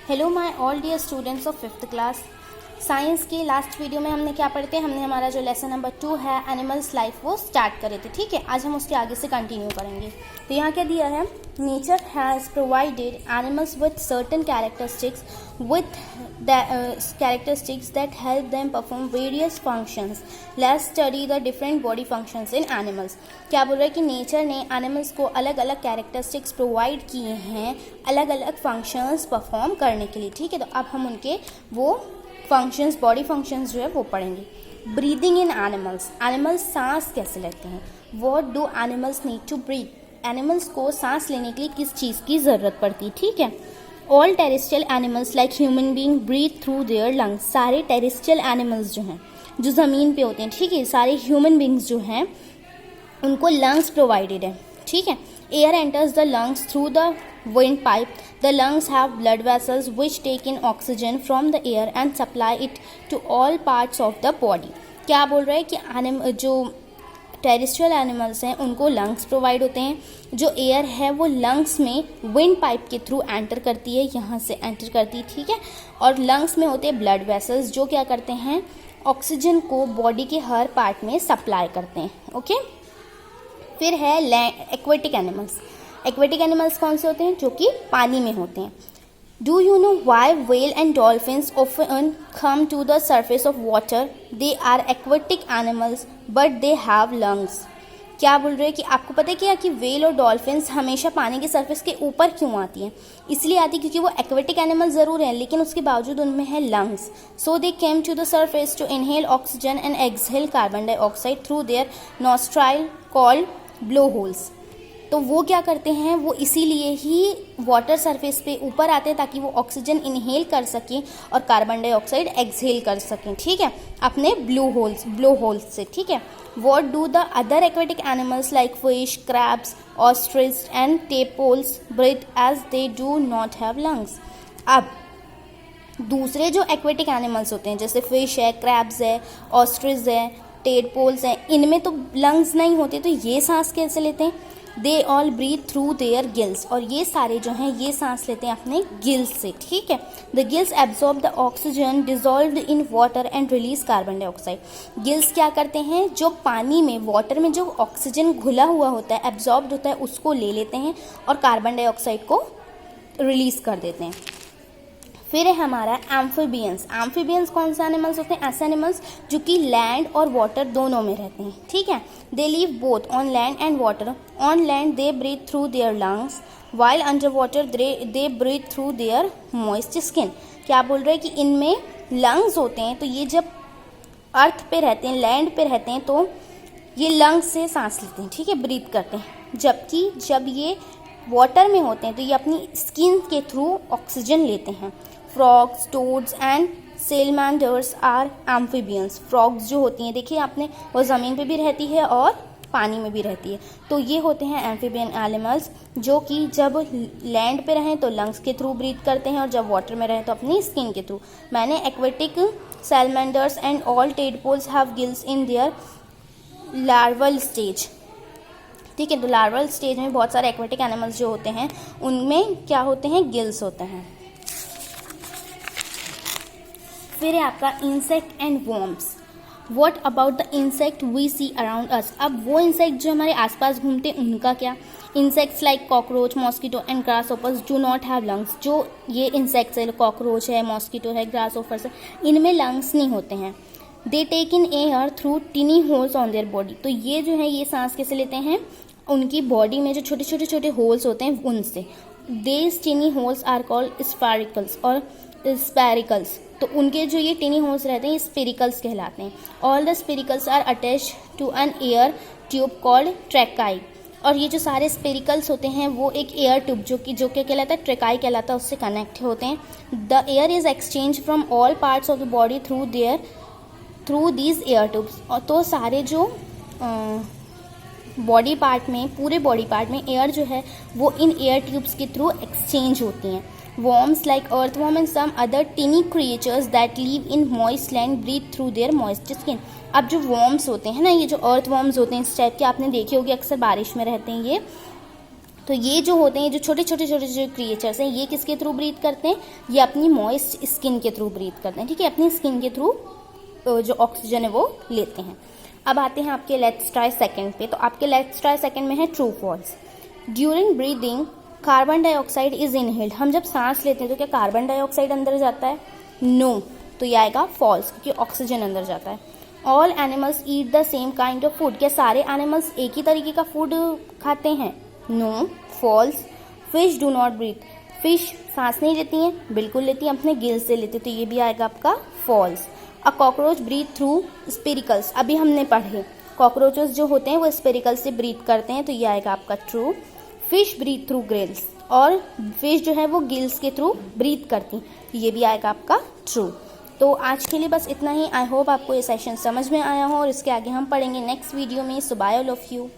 Hello my all dear students of 5th class. Science के last video में हमने क्या पढ़ते हैं, हमने हमारा जो लेसन नंबर 2 है एनिमल्स लाइफ वो स्टार्ट करे थे। ठीक है, आज हम उसके आगे से कंटिन्यू करेंगे। तो यहाँ क्या दिया है, nature has provided animals with certain characteristics that help them perform various functions. Let's study the different body functions in animals. क्या बोल रहा है कि नेचर ने एनिमल्स को अलग अलग कैरेक्टरिस्टिक्स प्रोवाइड किए हैं अलग अलग फंक्शंस परफॉर्म करने के लिए। ठीक है, तो अब हम उनके वो फंक्शंस, बॉडी फंक्शंस जो है वो पढ़ेंगे। ब्रीदिंग इन एनिमल्स, एनिमल्स सांस कैसे लेते हैं। What do animals need to breathe, animals को सांस लेने के लिए किस चीज़ की ज़रूरत पड़ती है। ठीक है, all terrestrial animals like human being breathe through their lungs. सारे टेरेस्ट्रियल एनिमल्स जो हैं जो ज़मीन पे होते हैं, ठीक है, सारे ह्यूमन बींग्स जो हैं उनको लंग्स प्रोवाइडेड है। ठीक है, air enters the lungs through the windpipe. The lungs have blood vessels which take in oxygen from the air and supply it to all parts of the body. क्या बोल रहा है कि जो टेरेस्ट्रियल एनिमल्स हैं उनको लंग्स प्रोवाइड होते हैं। जो एयर है वो लंग्स में विंड पाइप के थ्रू एंटर करती है, यहाँ से एंटर करती है। ठीक है, और लंग्स में होते हैं ब्लड वेसल्स जो क्या करते हैं, ऑक्सीजन को बॉडी के हर पार्ट में सप्लाई करते हैं। ओके, फिर है एक्वेटिक एनिमल्स। एक्वेटिक एनिमल्स कौन से होते हैं, जो कि पानी में होते हैं। Do you know why whale and dolphins often come to the surface of water, they are aquatic animals but they have lungs. क्या बोल रहे हैं कि आपको पता है क्या कि व्हेल और डॉल्फिन्स हमेशा पानी के सरफेस के ऊपर क्यों आती हैं, इसलिए आती क्योंकि वो एक्वेटिक एनिमल जरूर हैं लेकिन उसके बावजूद उनमें है lungs. So they came to the surface to inhale oxygen and exhale carbon dioxide through their nostril called blow holes. तो वो क्या करते हैं, वो इसीलिए ही वाटर सरफेस पे ऊपर आते हैं ताकि वो ऑक्सीजन इनहेल कर सकें और कार्बन डाइऑक्साइड एक्सहेल कर सकें। ठीक है, अपने ब्लो होल्स से। ठीक है, what do the other aquatic animals like fish, crabs, ostrich and tadpoles breathe as they do not have lungs. अब दूसरे जो एक्वेटिक एनिमल्स होते हैं जैसे फिश है, क्रैब्स है, ऑस्ट्रिच है, टेडपोल्स हैं, इनमें तो लंग्स नहीं होते, तो ये सांस कैसे लेते हैं। They all breathe through their gills, और ये सारे जो हैं ये सांस लेते हैं अपने गिल्स से। ठीक है, the gills absorb the oxygen dissolved in water and release carbon dioxide. Gills क्या करते हैं, जो पानी में वाटर में जो ऑक्सीजन घुला हुआ होता है, एब्जॉर्ब्ड होता है, उसको ले लेते हैं और कार्बन डाइऑक्साइड को रिलीज कर देते हैं। फिर है हमारा एम्फीबियंस। एम्फीबियंस कौन से एनिमल्स होते हैं, ऐसे एनिमल्स जो कि लैंड और वाटर दोनों में रहते हैं। ठीक है, they live both on land and water. On land they breathe through their lungs while under water they breathe through their moist skin. क्या बोल रहे हैं कि इनमें लंग्स होते हैं, तो ये जब अर्थ पे रहते हैं, लैंड पे रहते हैं, तो ये लंग्स से सांस लेते हैं। ठीक है, ब्रीथ करते हैं। जबकि जब ये वाटर में होते हैं तो ये अपनी स्किन के थ्रू ऑक्सीजन लेते हैं। Frogs, toads and salamanders are amphibians. Frogs जो होती हैं, देखिए आपने, वो ज़मीन पे भी रहती है और पानी में भी रहती है, तो ये होते हैं एम्फीबियन एनिमल्स जो कि जब लैंड पे रहें तो लंग्स के थ्रू ब्रीथ करते हैं और जब वाटर में रहें तो अपनी स्किन के through. Many aquatic salamanders and all tadpoles have gills in their larval stage. ठीक है, तो लार्वल स्टेज में बहुत सारे एक्वेटिक एनिमल्स जो होते हैं उनमें क्या होते हैं, गिल्स होते हैं। फिर है आपका insect and worms. What about the insect we see around us. अब वो इंसेक्ट जो हमारे आसपास घूमते हैं उनका क्या। Insects like cockroach, mosquito and grasshoppers do not have lungs. जो ये इंसेक्ट्स है, कॉकरोच है, मॉस्किटो है, ग्रासहोपर्स है, इनमें लंग्स नहीं होते हैं। They take in air through tiny holes on their body. तो ये जो है ये सांस कैसे लेते हैं, उनकी बॉडी में जो छोटे छोटे होल्स होते हैं उनसे। These tiny holes are called spiracles और स्पैरिकल्स। तो उनके जो ये टिनी होल्स रहते हैं ये स्पेरिकल्स कहलाते हैं। All the spiracles are attach to an air tube called tracheae. और ये जो सारे स्पेरिकल्स होते हैं वो एक एयर ट्यूब जो क्या कहलाता है, ट्रैकाई कहलाता है, उससे कनेक्ट होते हैं। The air is exchange from all parts of the body through these air tubes. और तो सारे जो बॉडी पार्ट में, पूरे बॉडी पार्ट में एयर जो है वो इन एयर ट्यूब्स के थ्रू एक्सचेंज होती हैं। Worms like earthworm and some other tiny creatures that live in moist land breathe through their moist skin. अब जो worms होते हैं ना, ये जो earthworms होते हैं इस टाइप के, आपने देखे होंगे, अक्सर बारिश में रहते हैं ये, तो ये जो होते हैं, जो छोटे छोटे जो क्रिएचर्स हैं, ये किसके थ्रू ब्रीथ करते हैं? ये अपनी मॉइस्ट स्किन के थ्रू ब्रीथ करते हैं, ठीक है, अपनी स्किन के थ्रू जो ऑक्सीजन है वो लेते हैं। अब आते हैं आपके लेट्स ट्राई सेकंड पे। तो आपके लेट्स ट्राई सेकंड में है true false. During breathing carbon dioxide is inhaled. हम जब सांस लेते हैं तो क्या कार्बन डाइऑक्साइड अंदर जाता है? नो, तो ये आएगा फॉल्स, क्योंकि ऑक्सीजन अंदर जाता है। All animals eat the same kind of food. क्या सारे एनिमल्स एक ही तरीके का फूड खाते हैं? No, false. Fish do not breathe. Fish सांस नहीं लेती हैं? बिल्कुल लेती हैं, अपने गिल से लेती, तो ये भी आएगा आपका false. A cockroach breathe through spiracles. अभी हमने पढ़े कॉकरोचेस जो होते हैं वो स्पेरिकल से ब्रीथ करते हैं, तो ये आएगा आपका true. Fish breathe through gills, और फिश जो है वो गिल्स के थ्रू ब्रीथ करती, तो ये भी आएगा आपका ट्रू। तो आज के लिए बस इतना ही। आई होप आपको ये सेशन समझ में आया हो, और इसके आगे हम पढ़ेंगे नेक्स्ट वीडियो में। सो बाय ऑल ऑफ यू।